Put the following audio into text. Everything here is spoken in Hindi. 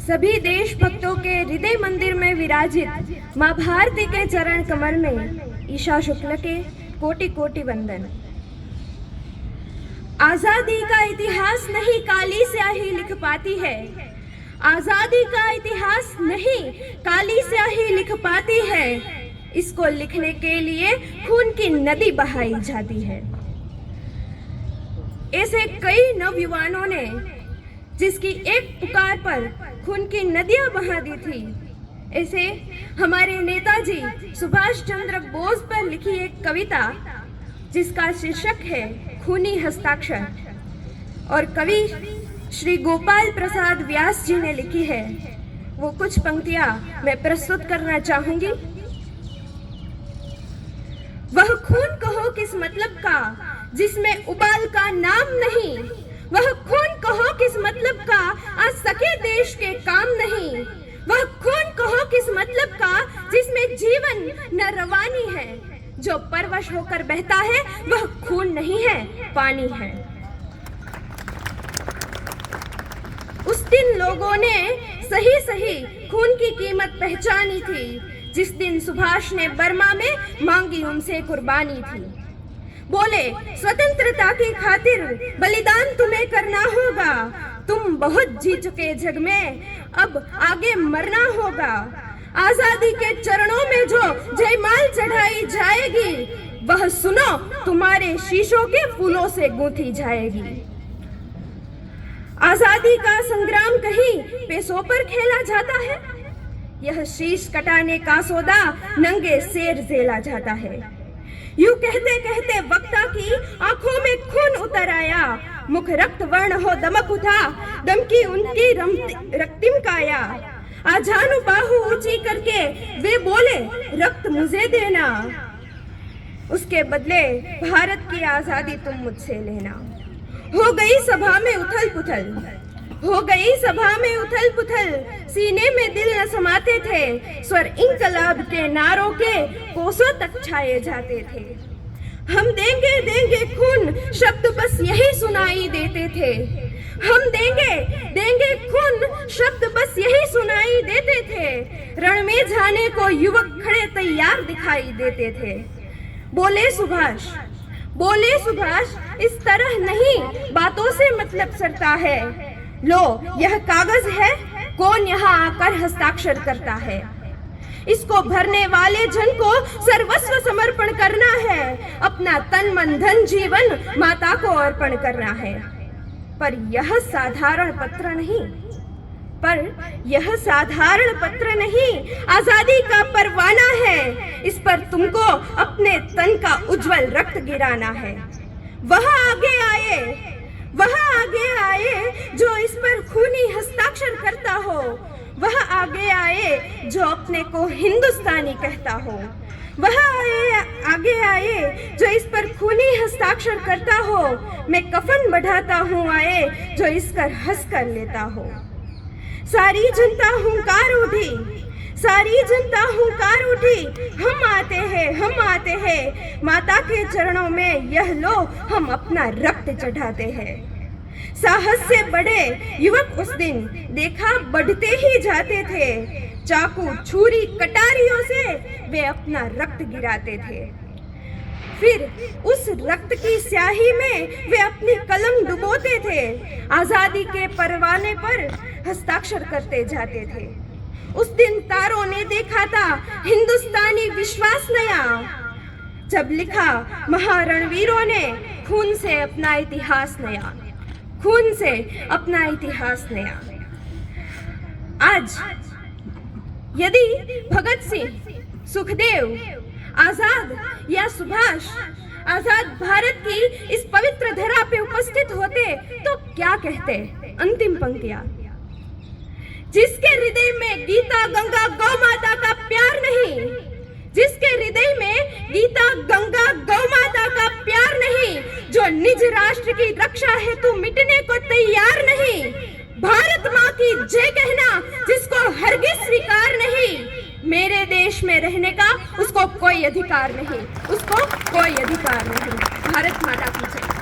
सभी देशभक्तों के हृदय मंदिर में विराजित मां भारती के चरण कमल में ईशा शुक्ल के कोटि कोटि वंदन। आजादी का इतिहास नहीं काली स्याही लिख पाती है, आजादी का इतिहास नहीं काली स्याही लिख पाती है, इसको लिखने के लिए खून की नदी बहाई जाती है। ऐसे कई नवयुवानों ने जिसकी एक पुकार पर खून की नदियां बहा दी थी, ऐसे हमारे नेताजी सुभाष चंद्र बोस पर लिखी एक कविता जिसका शीर्षक है खूनी हस्ताक्षर, और कवि श्री गोपाल प्रसाद व्यास जी ने लिखी है। वो कुछ पंक्तियां मैं प्रस्तुत करना चाहूंगी। वह खून कहो किस मतलब का जिसमें उबाल का नाम नहीं, वह खून कहो किस मतलब का आज सके देश के काम नहीं, वह खून कहो किस मतलब का जिसमें जीवन न रवानी है, जो परवश होकर बहता है वह खून नहीं है पानी है। उस दिन लोगों ने सही सही खून की कीमत पहचानी थी, जिस दिन सुभाष ने बर्मा में मांगी उनसे कुर्बानी थी। बोले स्वतंत्रता की खातिर बलिदान तुम्हें करना होगा, तुम बहुत जी चुके जग में अब आगे मरना होगा। आजादी के चरणों में जो जयमाल चढ़ाई जाएगी, वह सुनो तुम्हारे शीशों के फूलों से गूंथी जाएगी। आजादी का संग्राम कहीं पेशों पर खेला जाता है, यह शीश कटाने का सौदा नंगे शेर झेला जाता है। यूं कहते कहते वक्ता की आंखों में खून उतर आया, मुख रक्त वर्ण हो दमक उठा, दम की उनकी रक्तिम काया। आजानु बाहु ऊंची करके वे बोले रक्त मुझे देना, उसके बदले भारत की आजादी तुम मुझसे लेना। हो गई सभा में उथल पुथल, हो गई सभा में उथल पुथल, सीने में दिल न समाते थे, स्वर इंकलाब के नारों के कोसों तक छाए जाते थे। हम देंगे देंगे खून शब्द बस यही सुनाई देते थे, हम देंगे देंगे खून शब्द बस यही सुनाई देते थे। रण में जाने को युवक खड़े तैयार दिखाई देते थे। बोले सुभाष, बोले सुभाष, इस तरह नहीं बातों से मतलब सरता है। लो यह कागज है, कौन यहाँ आकर हस्ताक्षर करता है। इसको भरने वाले जन को सर्वस्व समर्पण करना है, अपना तन मन धन जीवन माता को अर्पण करना है। पर यह साधारण पत्र नहीं, पर यह साधारण पत्र नहीं, आजादी का परवाना है। इस पर तुमको अपने तन का उज्जवल रक्त गिराना है। वह आगे आए, वह आगे आए जो इस पर खूनी हस्ताक्षर करता हो, वह आगे आए जो अपने को हिंदुस्तानी कहता हो, वह आगे आए जो इस पर खूनी हस्ताक्षर करता हो। मैं कफन बढ़ाता हूँ आए जो इस पर हंस कर लेता हो। सारी जनता हुंकार उठी, सारी जनता हुंकार उठी, हम आते हैं, हम आते हैं, माता के चरणों में यह लो हम अपना रक्त चढ़ाते हैं। साहस से बड़े युवक उस दिन देखा बढ़ते ही जाते थे, चाकू छुरी कटारियों से वे अपना रक्त गिराते थे। फिर उस रक्त की स्याही में वे अपनी कलम डुबोते थे, आजादी के परवाने पर हस्ताक्षर करते जाते थे। उस दिन तारों ने देखा था हिंदुस्तानी विश्वास नया, जब लिखा महारणवीरों ने खून से अपना इतिहास नया, खून से अपना इतिहास नया। आज यदि भगत सिंह, सुखदेव, आजाद या सुभाष आजाद भारत की इस पवित्र धरा पे उपस्थित होते तो क्या कहते। अंतिम पंक्तियां, जिसके हृदय में गीता गंगा गौ माता का प्यार नहीं, जिसके हृदय में गीता गंगा गौ माता का प्यार नहीं, जो निज राष्ट्र की रक्षा हेतु मिटने को तैयार नहीं, भारत माँ की जय कहना जिसको हरगिज स्वीकार नहीं, मेरे देश में रहने का उसको कोई अधिकार नहीं, उसको कोई अधिकार नहीं। भारत माता की जय।